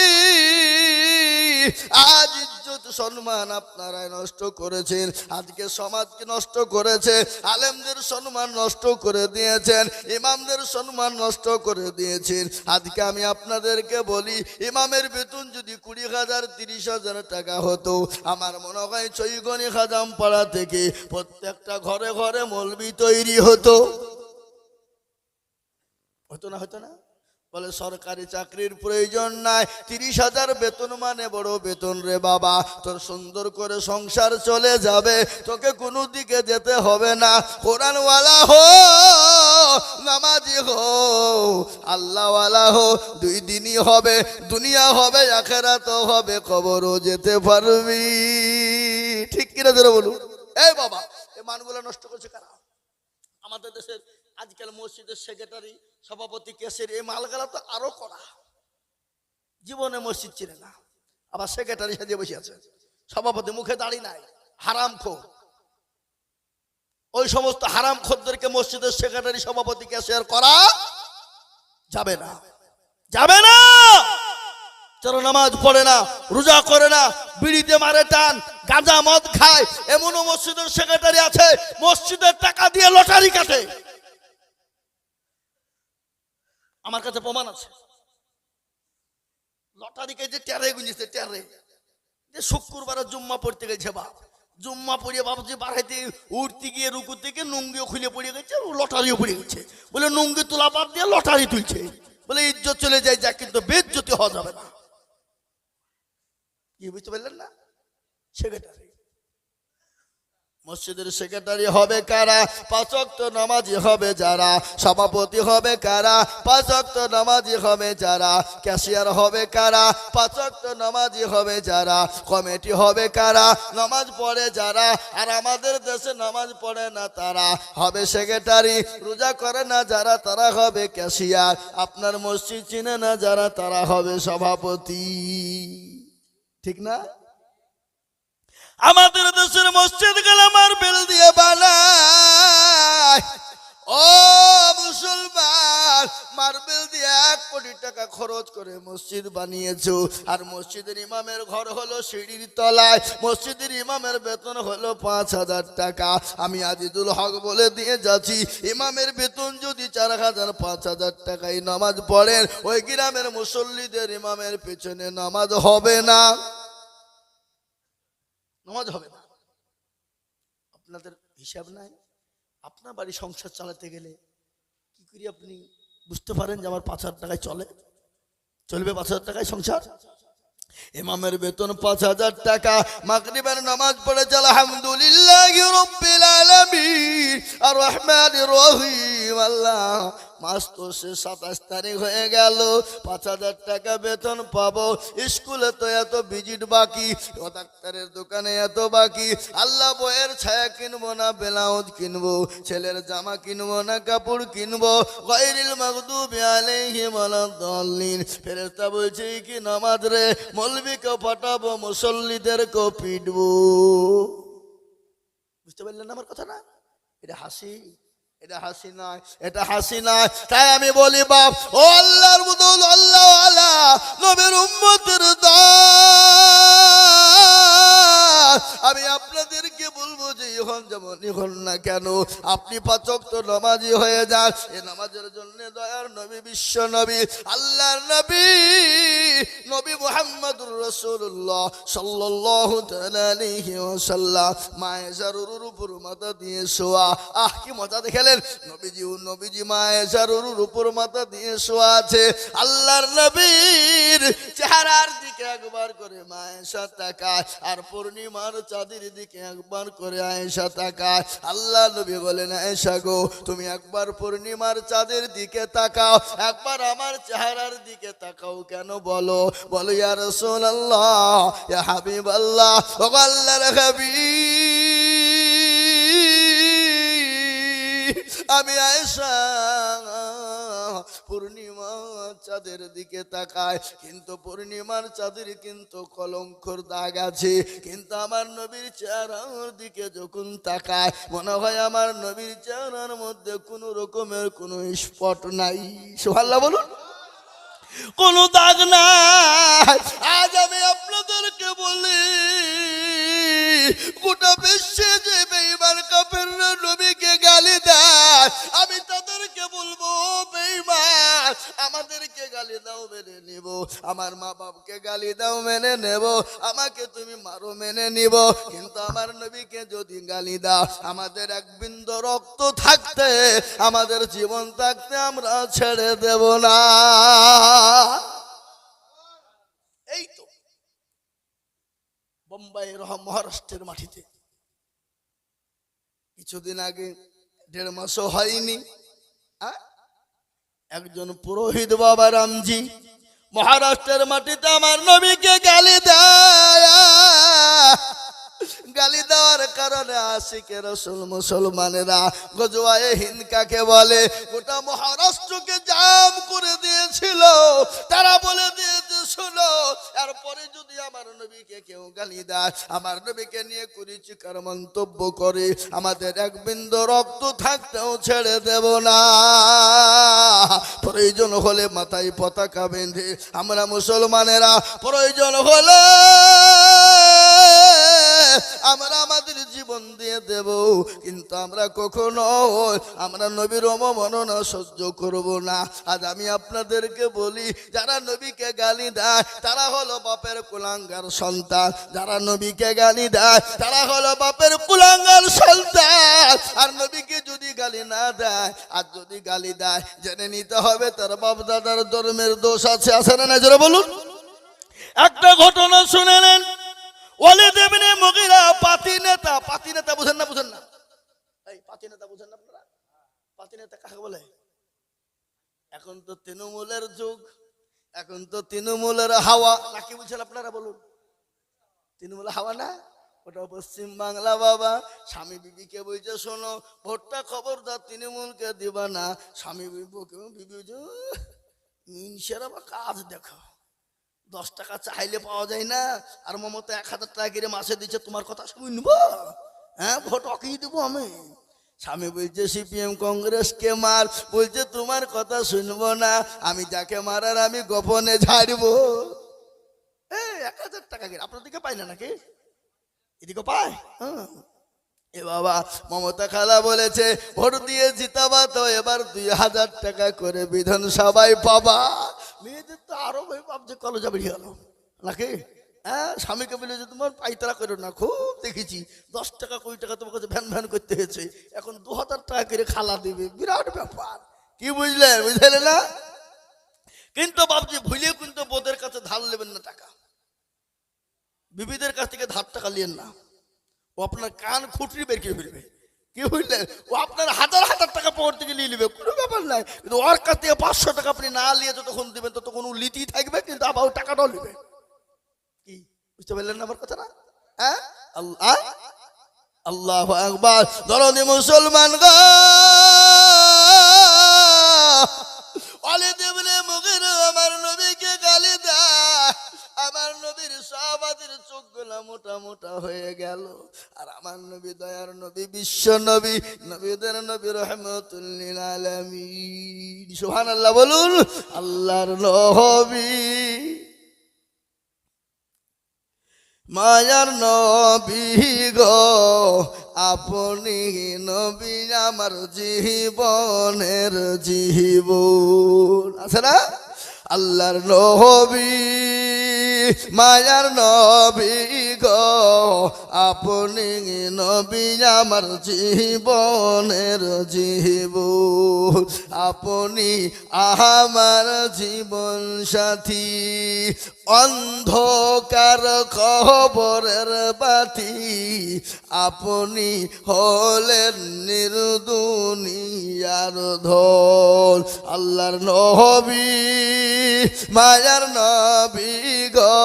আজ ইজ্জত সম্মান আপনারাই নষ্ট করেছেন, আজকে সমাজকে নষ্ট করেছে, আলেমদের সম্মান নষ্ট করে দিয়েছেন, ইমামদের সম্মান নষ্ট করে দিয়েছেন। আজকে আমি আপনাদেরকে বলি ইমামের বেতন যদি 20,000 30,000 টাকা হতো, আমার মনে হয় চৈগনি খাজাম পাড়া থেকে প্রত্যেকটা ঘরে ঘরে মৌলবি তৈরি হতো, হতো না? হতো না? বলে সরকারি চাকরির প্রয়োজন নাই, 30,000 বেতন মানে বড় বেতন রে বাবা, তোর সুন্দর করে সংসার চলে যাবে, তোকে কোনো দিকে যেতে হবে না, কোরআনওয়ালা হো, নামাজি হো, আল্লাহওয়ালা হো, 2 দিনই হবে, দুনিয়া হবে আখিরাতও হবে, কবরও যেতে পারবি। ঠিক কিনা ধরে বলুন? এই বাবা, এই মানগুলো নষ্ট করছে কারা? আমাদের দেশের আজকাল মসজিদের সেক্রেটারি, সভাপতি, কেসের এই মালগালা তো আরো করা, জীবনে মসজিদ চিনে না, আবার সেক্রেটারি সাজিয়ে বসে আছে, সভাপতি মুখে দাড়ি নাই, হারামখোর। ওই সমস্ত হারামখোরদেরকে মসজিদের সেক্রেটারি, সভাপতি, ক্যাশিয়ার করা যাবে না, যাবে না। যারা নামাজ পড়ে না, রোজা করে না, বিড়িতে মারে টান, গাঁজা মদ খায়, এমনও মসজিদের সেক্রেটারি আছে মসজিদের টাকা দিয়ে লটারি কাটে। আমার কাছে প্রমাণ আছে। লটারি কেটে টেরে গুঁজেছে, টেরে যে শুক্রবারে জুম্মা পড়তে গেছে, বাপ জুম্মা পড়িয়ে বাবুজি বাড়াইতে উঠতে গিয়ে রুকু থেকে নুঙ্গিও খুলে পড়ে গেছে, লটারিও পড়ে গেছে। বলে নুঙ্গি তোলা বাদ দিয়ে লটারি তুলছে, বলে ইজ্জত চলে যায়, যা কিন্তু বেজ্জতি হওয়া যাবে না। কি বুঝতে পারলেন না? সেক্রেটারি, মসজিদের সেক্রেটারি হবে কারা? 5 ওয়াক্ত নামাজি হবে যারা। সভাপতি হবে কারা? 5 ওয়াক্ত নামাজি হবে যারা। ক্যাশিয়ার হবে কারা? 5 ওয়াক্ত নামাজি হবে যারা। কমিটি হবে কারা? নামাজ পড়ে যারা। আর আমাদের দেশে নামাজ পড়ে না তারা হবে সেক্রেটারি। রোজা করে না যারা তারা হবে ক্যাশিয়ার। আপনার মসজিদ চিনে না যারা তারা হবে সভাপতি। ঠিক না? আমাদের দেশের মসজিদ গুলো মার্বেল দিয়ে বানায়। ও মুসলমান, মার্বেল দিয়ে 1 কোটি টাকা খরচ করে মসজিদ বানিয়েছো, আর মসজিদের ইমামের ঘর হলো সিঁড়ির তলায়। মসজিদের ইমামের বেতন হলো 5,000 টাকা। আমি আজিজুল হক বলে দিয়ে যাচ্ছি, ইমামের বেতন যদি 4,000 5,000 টাকায় নামাজ পড়েন, ওই গ্রামের মুসল্লিদের ইমামের পেছনে নামাজ হবে না, নামাজ হবে না। আপনাদের হিসাব নাই? আপনার বাড়ি সংসার চালাতে গেলে কি করে আপনি বুঝতে পারেন যে আমার 5,000 টাকায় চলবে 5,000 টাকায় সংসার? ইমামের বেতন 5,000 টাকা। মাগরিবের নামাজ পড়েছে আলহামদুলিল্লাহি রাব্বিল আলামিন আর রহমানির রহিম। আল্লাহ, মাস তো সে 27 তারিখ হয়ে গেল, 5,000 টাকা বেতন পাবো। স্কুলে তো এত ভিজিট বাকি, ডাক্তারের দোকানে এত বাকি। আল্লাহ, বইয়ের ছায়া কিনবো না ব্লাউজ কিনবো, ছেলের জামা কিনবো না কাপড় কিনবো। গায়রিল মাগদুবি আলাইহিম ওয়ালাদ-দাল্লিন। ফেরেশতা বলছে কি নামাজ রে, মৌলবীকে ফাটাবো, মুসল্লিদেরকে পিটবো। বুঝতে পারলেন আমার কথা না? এটা হাসি, এটা হাসি নয়, এটা হাসি নয়। তাই আমি বলি বাপ, ও আল্লাহর বুদুল, আল্লাহ আলা নবীর উম্মতের দল, আমি আপনাদেরকে বলবো যে এখন যেমন এখন না কেন, আপনি 5 ওয়াক্ত নামাজি হয়ে যান। এই নামাজের জন্য দয়ার নবী, বিশ্ব নবী, আল্লাহর নবী, নবী মুহাম্মদুর রাসূলুল্লাহ সাল্লাল্লাহু তাআলা আলাইহি ওয়াসাল্লাম মায়েশার উপর মাথা দিয়ে শোয়া। আহ, কি মজা দেখলেন! নবীজি মায়েশার উপর মাথা দিয়ে শোয়া আছে। আল্লাহর নবীর চেহারার দিকে একবার করে মায়েশা তাকায়, আর পূর্ণিমার চাঁদের দিকে একবার করে আয়েশা তাকায়। আল্লাহ নবী বলেন, আয়েশা গো, তুমি একবার পূর্ণিমার চাঁদের দিকে তাকাও, একবার আমার চেহারার দিকে তাকাও কেন? বলো ইয়া রাসূলুল্লাহ, ইয়া হাবিবাল্লাহ, ও আল্লাহর হাবিব, আমি আয়েশা পূর্ণিমার চাঁদের দিকে তাকায়, কিন্তু পূর্ণিমার চাঁদের কিন্তু কলঙ্কর দাগ আছে। কিন্তু আমার নবীর চেহারার দিকে যখন তাকায়, মনে হয় আমার নবীর চেহারার মধ্যে কোনো রকমের কোনো স্পট নাই। সুবহানাল্লাহ বলুন। কোনো দাগ নাই। আজ আমি আপনাদেরকে বলি, গোটা বিশ্বে যে বেঈমান কাফেররা নবীকে গালি দেয়, আমি তাদেরকে বলবো, বেঈমান, আমাদেরকে গালি দাও মেনে নিব, আমার মা বাপকে গালি দাও মেনে নেব, আমাকে তুমি মারো মেনে নিব, কিন্তু আমার নবীকে যদি গালি দাও, আমাদের এক বিন্দু রক্ত থাকতে, আমাদের জীবন থাকতে আমরা ছেড়ে দেব না। এই তো বোম্বাইয়ের মহারাষ্ট্রের মাটিতে কিছুদিন আগে, 1.5 মাসও হয়নি, একজন পুরোহিত বাবা রামজি মহারাষ্ট্রের মাটিতে আমার নবীকে গালি দেয়। গালি দেওয়ার কারণে আশিকে রাসূল মুসলমানেরা গজওয়ায়ে হিন্দ কাকে বলে, গোটা মহারাষ্ট্রকে জাম করে দিয়েছিল। তারা বলে দিয়েছে, শোনো, আর তারপরে যদি আমার নবীকে কেউ গালি দেয়, আমার নবীকে নিয়ে কুরুচিকর মন্তব্য করে, আমাদের এক বিন্দু রক্ত থাকতেও ছেড়ে দেব না। প্রয়োজন হলে মাথায় পতাকা বেঁধে আমরা মুসলমানেরা প্রয়োজন হলে আমরা আমাদের জীবন দিয়ে দেব, কিন্তু আমরা কখনো আমরা নবীর অবমাননা সহ্য করব না। আজ আমি আপনাদেরকে বলি, যারা নবীকে গালি দেয় তারা হলো বাপের কুলাঙ্গার সন্তান, যারা নবীকে গালি দেয় তারা হলো বাপের কুলাঙ্গার সন্তান। আর নবীকে যদি গালি না দেয়, আর যদি গালি দেয়, জেনে নিতে হবে তার বাপ দাদার ধর্মের দোষ আছে, আছে না? জোরে বলুন। একটা ঘটনা শুনে নেন। ওয়ালিদ ইবনে মুগীরা পাতি নেতা। পাতি নেতা বুঝেন না? বুঝেন না? এই পাতি নেতা বুঝেন না আপনারা? পাতি নেতা কাকে বলে? এখন তো তৃণমূলের যুগ, এখন তো তৃণমূলের হাওয়া। নাকি বুঝছেন আপনারা? বলুন। তৃণমূলের হাওয়া না, ওটা পশ্চিম বাংলা বাবা। স্বামী বিবিকে বলছে, শোনো ভোটটা খবরদার তৃণমূলকে দিবা না। স্বামী বিবি মিনসেরা বা কাজ দেখো, 10 টাকা চাইলে পাওয়া যায় না, আর মমতা 1000 টাকা করে মাসে দিচ্ছে, তোমার কথা শুনবো? হ্যাঁ, ভোট ওকেই দেবো আমি। স্বামী বলছে সিপিএম কংগ্রেসকে মার, বলছে তোমার কথা শুনবো না, আমি যাকে মারার আমি গোপনে ঝাড়বো। 1000 টাকা করে আপনার দিকে পাই না নাকি? এদিকে পায়? হ্যাঁ। এ বাবা, মমতা খালা বলেছে ভোট দিয়ে জিতাবা তো এবার 2000 টাকা করে বিধানসভায় পাবা। মেয়েদের তো আরো ভয় ভাবছে কলেজা বেরিয়ে গেল নাকি? হ্যাঁ, স্বামীকে বলে যে তোমার পাইতারা করো না, খুব দেখেছি 10 টাকা 20 টাকা তোমার কাছে ভ্যান ভ্যান করতে হয়েছে, এখন 2000 টাকা করে খালা দিবে, বিরাট ব্যাপার। কি বুঝলেন? বুঝলেন না? কিন্তু ভাবছি ভুলে কিন্তু বোধের কাছে ধার নেবেন না টাকা, বিবিদের কাছ থেকে ধার টাকা নিয়েন না, ও আপনার কান খুঁটরি বের করে ফেলবে। কি বুঝলেন? ও আপনার হাজার হাজার টাকা পকেট থেকে নিয়ে নেবে, কোনো ব্যাপার নাই, কিন্তু ওর কাছ থেকে 500 টাকা আপনি না নিয়ে যতক্ষণ দিবেন ততক্ষণ ও লিতেই থাকবে, কিন্তু আবার ওই টাকাটাও নেবে। কি বুঝতে পারলেন না আমার কথা? না? হ্যাঁ, আল্লাহ আল্লাহু আকবার। দরদি মুসলমান গো, ওয়ালিদ ইবনে মুগীরা আমার নবীকে গালি দেয়, আমার নবীর সাহাবাদের চোখগুলো মোটা মোটা হয়ে গেল। আর আমার নবী দয়ার নবী, বিশ্ব নবী, নবীদের নবী, রহমাতুল লিল আলামিন। সুবহানাল্লাহ বলুন। আল্লাহর নবী, মায়ার নবী গো, আপনি নবী আমার জীবনের জীবন। আছে না? আল্লাহর নবী, মায়ার নবী গো, আপনি নবী আমার জীবনের জীবন, আপনি আমার জীবন সাথী, অন্ধকার কবরের বাতি, আপনি হলেন নির্দুনিয়ার ধন। আল্লাহর নবী, মায়ার নবী গো,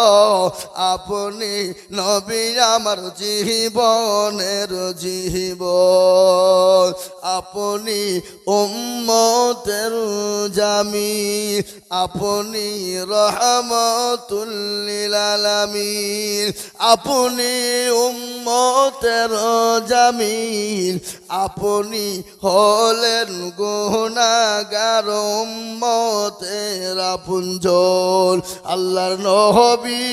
আপনি নবী আমার জীবনের জীবন, আপনি উম্মতের জামি, আপনি রহমাতুল লিল আলামিন, আপনি উম্মতের জামিন, আপনি হলেন গুনাহগার উম্মতের আপনজন। আল্লাহর নবী,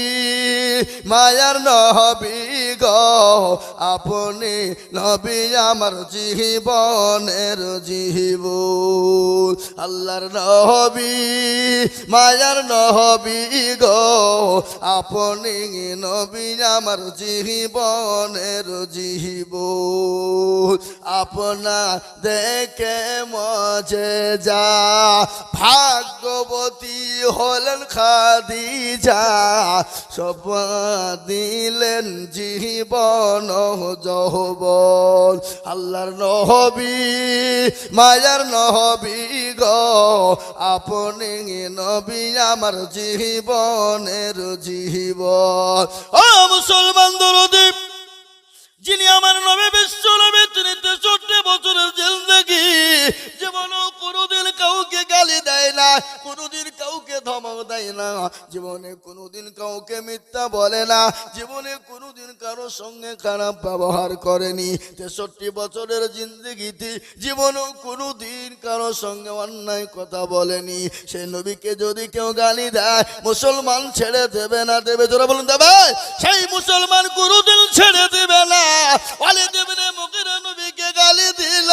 মায়ার নবী গো, আপনি নবী আমার জীবনের জীবন। আল্লাহর নবী, মায়ার নবী গো, আপনি নবী আমার জীবনের জীবন। আপনা দেখে মজে যা ভাগ্যবতী হলেন খাদিজা, সব দিলেন জীবন যৌবন। আল্লাহর নবী, মায়ার নবী গো, আপনি নবী আমার জীবনের জীবন। ও মুসলমান দরদি, যিনি আমার নবী বিশ্ব নবী, তিনি 63 বছরের জিন্দেগি জীবনও কোনোদিন কাউকে গালি দেয় না, কোনোদিন কাউকে ধমক দেয় যায় না, জীবনে কোনোদিন কাউকে মিথ্যা বলে না, জীবনে কোনোদিন কারোর সঙ্গে খারাপ ব্যবহার করেনি। 63 বছরের জিন্দেগিতে জীবনেও কোনোদিন কারোর সঙ্গে অন্যায় কথা বলেনি। সেই নবীকে যদি কেউ গালি দেয়, মুসলমান ছেড়ে দেবে না? দেবে? জোরে বলুন দেবে? সেই মুসলমান কোনোদিন ছেড়ে দেবে না। ওয়ালিদ ইবনে মুগীরা নবীকে গালি দিল,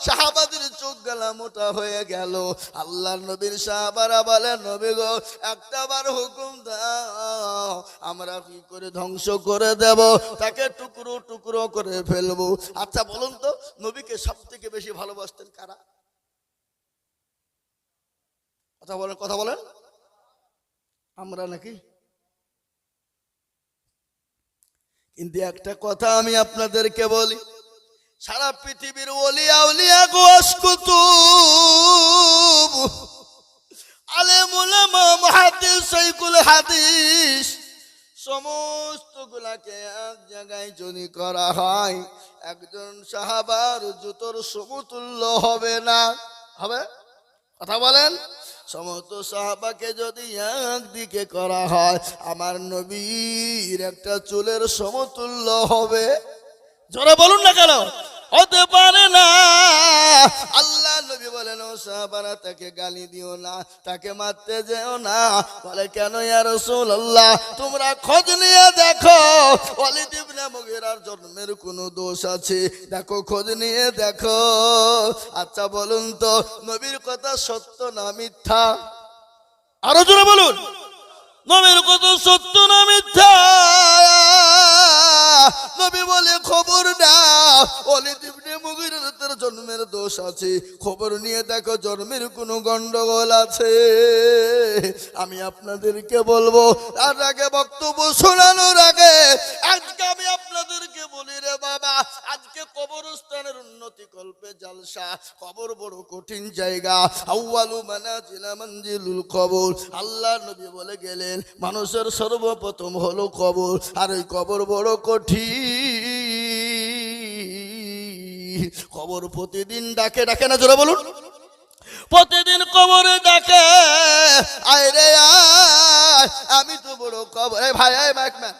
সাহাবাদের চোখ গলা মোটা হয়ে গেল। আল্লাহর নবীর সাহাবারা বলে, নবী গো, একটাবার হুকুম দাও, আমরা কি করে ধ্বংস করে দেব, তাকে টুকরো টুকরো করে ফেলবো। আচ্ছা বলুন তো, নবীকে সব থেকে বেশি ভালোবাসতেন কারা? কথা বলেন, কথা বলেন। আমরা নাকি? কিন্তু একটা কথা আমি আপনাদেরকে বলি, সারা পৃথিবীর ওলিয়া উলিয়া গোয়াস কুতুব, আলেম উলামা, মুহাদ্দিস, শাইখুল হাদিস, সমস্ত গুলাকে এক জায়গায় যদি করা হয়, একজন সাহাবার জুতোর সমতুল্য হবে না। হবে? কথা বলেন। সমস্ত সাহাবাকে যদি একদিকে করা হয়, আমার নবীর একটা চুলের সমতুল্য হবে? জোরে বলুন না কেন? হতে পারে না। আল্লাহ নবী বলেন, ও সাহাবারা, তাকে গালি দিও না, তাকে মারতে যেও না। বলে, কেন ইয়া রাসূলুল্লাহ? তোমরা খোঁজ নিয়ে দেখো ওয়ালিদ ইবনে মুগীরার জন্মের কোনো দোষ আছে? দেখো, খোঁজ নিয়ে দেখো। আচ্ছা বলুন তো, নবীর কথা সত্য না মিথ্যা? আরো জোরে বলুন। নবীর কথা সত্য না মিথ্যা? নবী বলে, খবর না, ওয়ালিদ ইবনে মুগীরার তার জন্মের দোষ আছে, খবর নিয়ে দেখো জন্মের কোনো গন্ডগোল আছে। আমি আপনাদেরকে বলবো, তার আগে বক্তব্য শোনানোর আগে আজকে আমি আপনাদেরকে বলি, রে বাবা, আজকে কবরস্থানের উন্নতি কল্পে জালসা। কবর বড় কঠিন জায়গা। আউয়ালু মানাজিলা মানজিলুল কবর। আল্লাহ নবী বলে গেলেন, মানুষের সর্বপ্রথম হলো কবর, আর ওই কবর বড় কঠিন। কবর প্রতিদিন ডাকে, ডাকে না? জোরে বলুন। প্রতিদিন কবরে ডাকে, আয় রে আয়, আমি তো বড় কবর। এই ভাই, এই মাইকম্যান,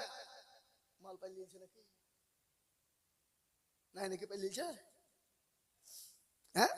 মাল পাইলিয়েছে নাকি? নাই নাকি পাইলিয়েছে? হ্যাঁ,